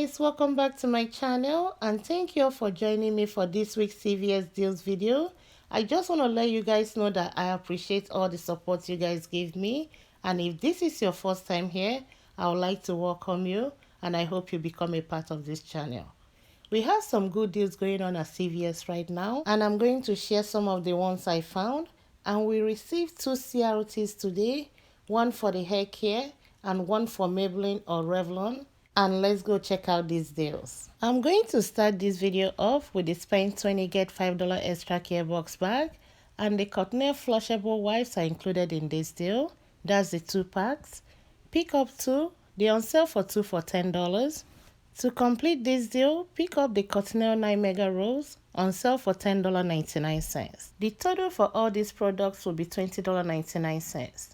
guys, welcome back to my channel and thank you all for joining me for this week's CVS deals video. I just want to let you guys know that I appreciate all the support you guys give me, and if this is your first time here, I would like to welcome you and I hope you become a part of this channel. We have some good deals going on at CVS right now, and I'm going to share some of the ones I found. And we received 2 CRTs today, one for the hair care and one for Maybelline or Revlon. And let's go check out these deals. I'm going to start this video off with the spend 20 get $5 extra care box bag, and the Cottonelle flushable wipes are included in this deal. That's the 2 packs. Pick up 2, they're on sale for 2 for $10. To complete this deal, pick up the Cottonelle 9 Mega Rolls on sale for $10.99. The total for all these products will be $20.99.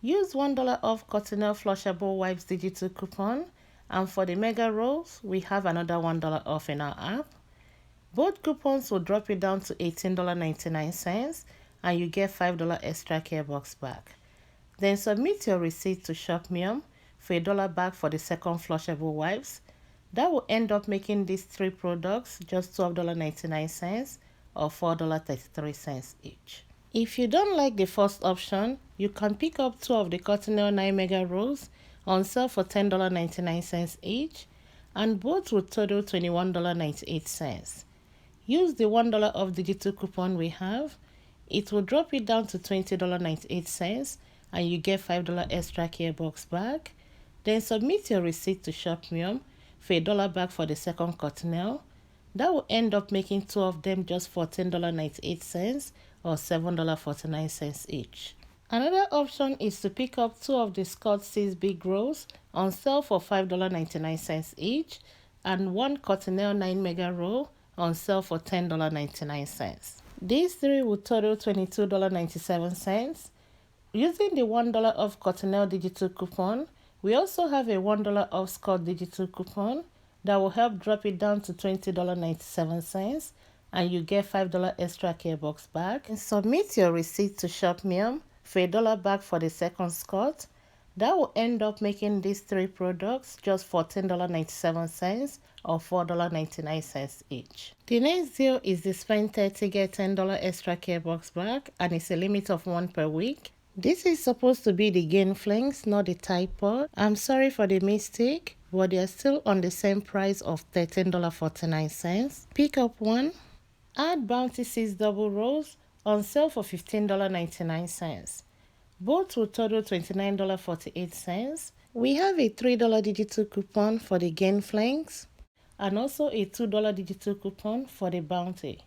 Use $1 off Cottonelle flushable wipes digital coupon, and for the Mega Rolls, we have another $1 off in our app. Both coupons will drop it down to $18.99, and you get $5 extra care box back. Then submit your receipt to Shopmium for $1 back for the second flushable wipes. That will end up making these 3 products just $12.99 or $4.33 each. If you don't like the first option, you can pick up 2 of the Cottonelle 9 Mega Rolls on sale for $10.99 each, and both will total $21.98. Use the $1 off digital coupon we have. It will drop it down to $20.98, and you get $5 extra care box back. Then submit your receipt to Shopmium for $1 back for the second Cottonelle. That will end up making 2 of them just $14.98 or $7.49 each. Another option is to pick up 2 of the Scott 6 Big Rolls on sale for $5.99 each, and 1 Cottonelle 9 Mega Roll on sale for $10.99. These 3 will total $22.97. Using the $1 off Cottonelle digital coupon, we also have a $1 off Scott digital coupon that will help drop it down to $20.97, and you get $5 extra care box back. And submit your receipt to Shopmium for $1 back for the second Scott. That will end up making these 3 products just $14.97 or $4.99 each. The next deal is the spend 30 get $10 extra care box back, and it's a limit of 1 per week. This is supposed to be the Gain Flings, not the Tide Pod. I'm sorry for the mistake, but they are still on the same price of $13.49. Pick up 1. Add Bounty 6 double rolls on sale for $15.99. Both will total $29.48. We have a $3 digital coupon for the Gain Flings and also a $2 digital coupon for the Bounty.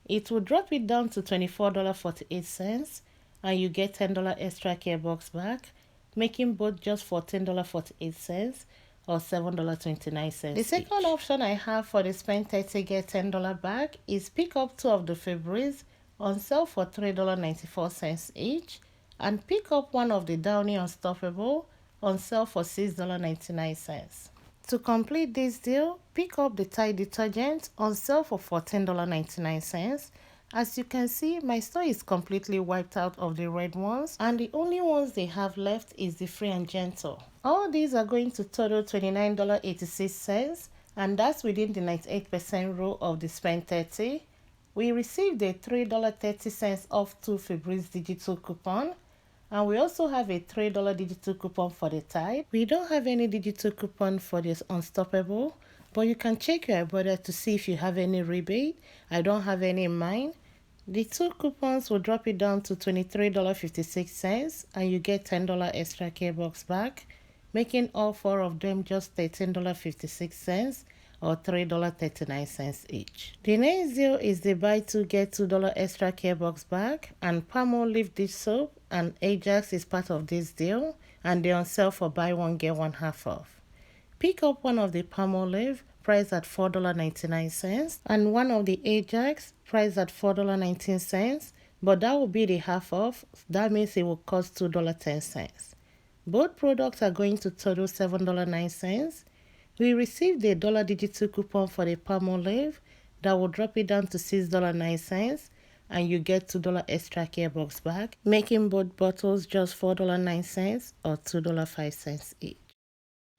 It will drop it down to $24.48, and you get $10 extra care box back, making both just $14.48 or $7.29. The second option I have for the spend 30 get $10 back is pick up 2 of the Febreze on sale for $3.94 each, and pick up 1 of the Downy Unstoppable on sale for $6.99. To complete this deal, pick up the Tide detergent on sale for $14.99. As you can see, my store is completely wiped out of the red ones, and the only ones they have left is the Free and Gentle. All these are going to total $29.86, and that's within the 98% rule of the spend 30. We received a $3.30 off 2 Febreze digital coupon, and we also have a $3 digital coupon for the Tide. We don't have any digital coupon for this Unstoppable, but you can check your Ibotta to see if you have any rebate. I don't have any in mind. The 2 coupons will drop it down to $23.56, and you get $10 extra care box back, making all 4 of them just $13.56 or $3.39 each. The next deal is the buy 2 get $2 extra care box back, and Palmolive dish soap and Ajax is part of this deal, and they're on sale for buy 1 get 1 half off. Pick up 1 of the Palmolive priced at $4.99 and 1 of the Ajax priced at $4.19, but that will be the half off. That means it will cost $2.10. Both products are going to total $7.09. We received a $1 digital coupon for the Palmolive that will drop it down to $6.09, and you get $2 extra care box back, making both bottles just $4.09 or $2.05 each.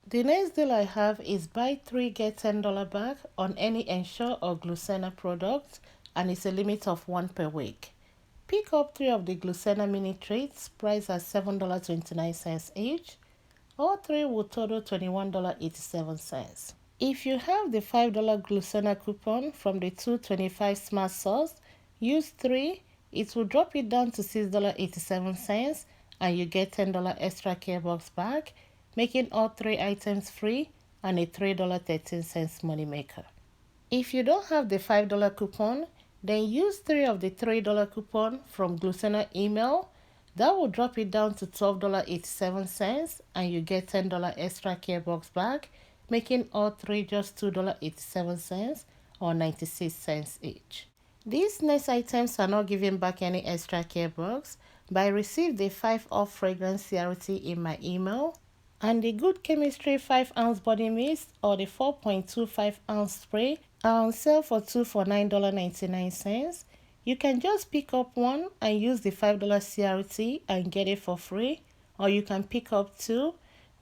The next deal I have is buy 3 get $10 back on any Ensure or Glucena product, and it's a limit of 1 per week. Pick up 3 of the Glucena mini treats priced at $7.29 each. All 3 will total $21.87. If you have the $5 Glucena coupon from the 225 Smart Sauce, use 3, it will drop it down to $6.87 and you get $10 extra care box back, making all 3 items free and a $3.13 money maker. If you don't have the $5 coupon, then use 3 of the $3 coupon from Glucena email. That will drop it down to $12.87 and you get $10 extra care box back, making all 3 just $2.87 or 96 cents each. These next items are not giving back any extra care box, but I received the 5 off fragrance CRT in my email, and the Good Chemistry 5-ounce body mist or the 4.25-ounce spray are on sale for 2 for $9.99. You can just pick up one and use the $5 CRT and get it for free, or you can pick up 2.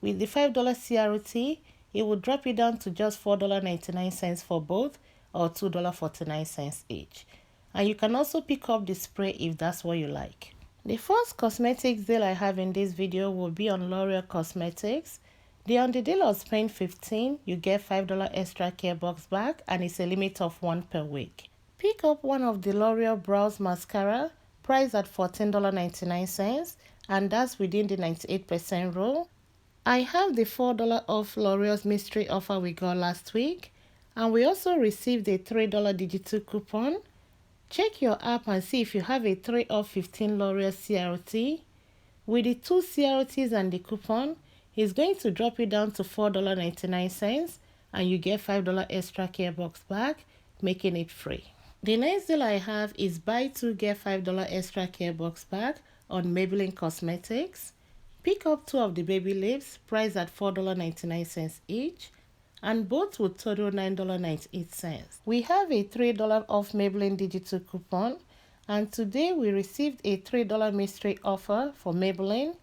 With the $5 CRT, it will drop it down to just $4.99 for both, or $2.49 each. And you can also pick up the spray if that's what you like. The first cosmetics deal I have in this video will be on L'Oreal Cosmetics. On the deal of spend $15, you get $5 extra care box back, and it's a limit of 1 per week. Pick up one of the L'Oreal Brows Mascara, priced at $14.99, and that's within the 98% rule. I have the $4 off L'Oreal's mystery offer we got last week, and we also received a $3 digital coupon. Check your app and see if you have a 3 off 15 L'Oreal CRT. With the 2 CRTs and the coupon, it's going to drop it down to $4.99 and you get $5 extra care box back, making it free. The next deal I have is buy 2 get $5 extra care box back on Maybelline Cosmetics. Pick up 2 of the baby lips priced at $4.99 each, and both will total $9.98. We have a $3 off Maybelline digital coupon, and today we received a $3 mystery offer for Maybelline.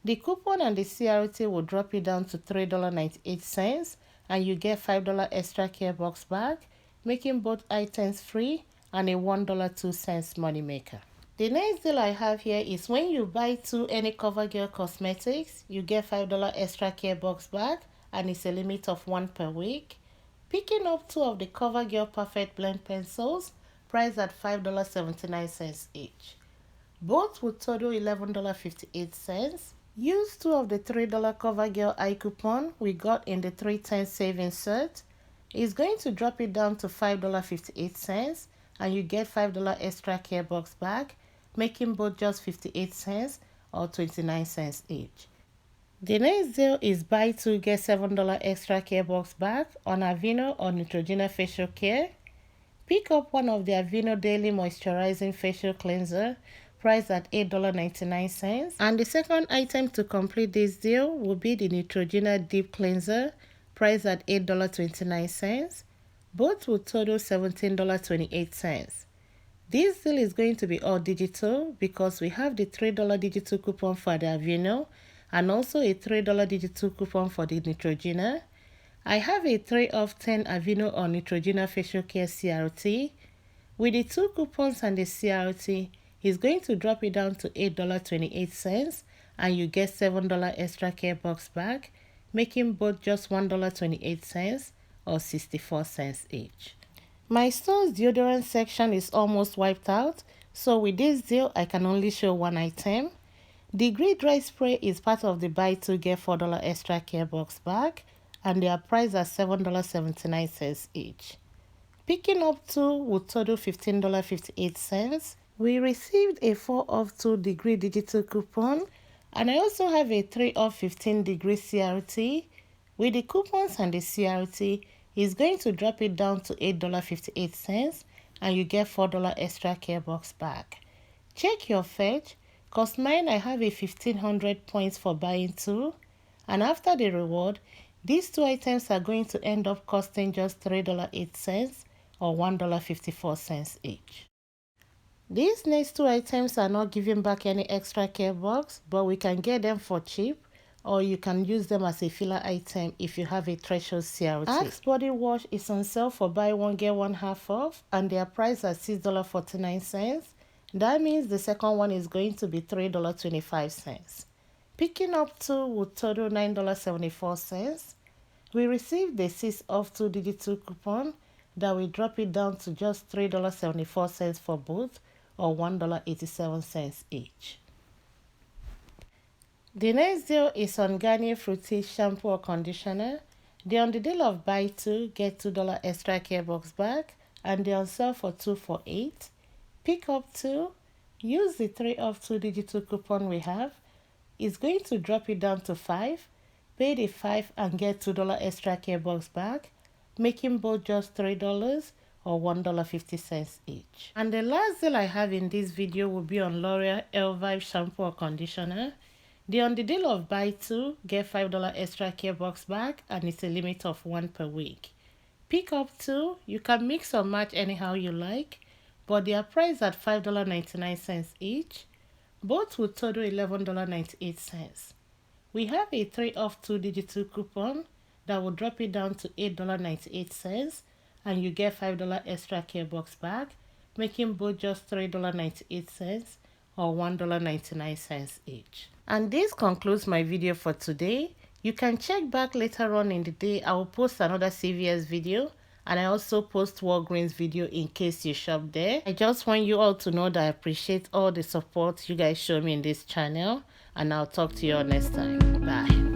The coupon and the CRT will drop it down to $3.98 and you get $5 extra care box back, making both items free and a $1.02 money maker. The next deal I have here is when you buy 2 any CoverGirl cosmetics, you get $5 extra care box back, and it's a limit of 1 per week. Picking up 2 of the CoverGirl Perfect Blend pencils, priced at $5.79 each. Both will total $11.58. Use 2 of the $3 CoverGirl eye coupon we got in the 310 savings set. It's going to drop it down to $5.58 and you get $5 extra care box back, making both just 58 cents or 29 cents each. The next deal is buy 2 get $7 extra care box back on Aveeno or Neutrogena facial care. Pick up one of the Aveeno Daily Moisturizing Facial Cleanser priced at $8.99, and the second item to complete this deal will be the Neutrogena Deep Cleanser priced at $8.29. Both will total $17.28. This deal is going to be all digital because we have the $3 digital coupon for the Aveeno and also a $3 digital coupon for the Neutrogena. I have a 3 off 10 Aveeno or Neutrogena facial care CRT. With the 2 coupons and the CRT, it's going to drop it down to $8.28 and you get $7 extra care box back, making both just $1.28 or 64 cents each. My store's deodorant section is almost wiped out, so with this deal I can only show one item. The Green Dry Spray is part of the buy 2 get $4 extra care box back, and they are priced at $7.79 each. Picking up 2 would total $15.58. We received a 4 off 2 degree digital coupon, and I also have a 3 off 15 degree CRT. With the coupons and the CRT, it's going to drop it down to $8.58 and you get $4 extra care box back. Check your fetch, cause mine I have a 1500 points for buying 2, and after the reward, these 2 items are going to end up costing just $3.08 or $1.54 each. These next 2 items are not giving back any extra care box, but we can get them for cheap or you can use them as a filler item if you have a threshold CRT. Axe body wash is on sale for buy one get one half off, and their price at $6.49. That means the second one is going to be $3.25. Picking up two would total $9.74. We received a 6 off 2 digital coupon that will drop it down to just $3.74 for both, or $1.87 each. The next deal is on Garnier Fructis shampoo or conditioner. They're on the deal of buy two, get $2 extra care box back, and they're on sale for 2 for $8. Pick up two, use the 3 off 2 digital coupon we have. It's going to drop it down to 5. Pay the 5 and get $2 extra care box back, making both just $3 or $1.50 each. And the last deal I have in this video will be on L'Oreal Elvive shampoo or conditioner. They're on the deal of buy two, get $5 extra care box back, and it's a limit of 1 per week. Pick up two, you can mix or match anyhow you like, but they are priced at $5.99 each. Both will total $11.98. We have a 3 off 2 digital coupon that will drop it down to $8.98, and you get $5 extra care box back, making both just $3.98 or $1.99 each. And this concludes my video for today. You can check back later on in the day. I will post another CVS video, and I also post Walgreens video in case you shop there. I just want you all to know that I appreciate all the support you guys show me in this channel, and I'll talk to you all next time. Bye.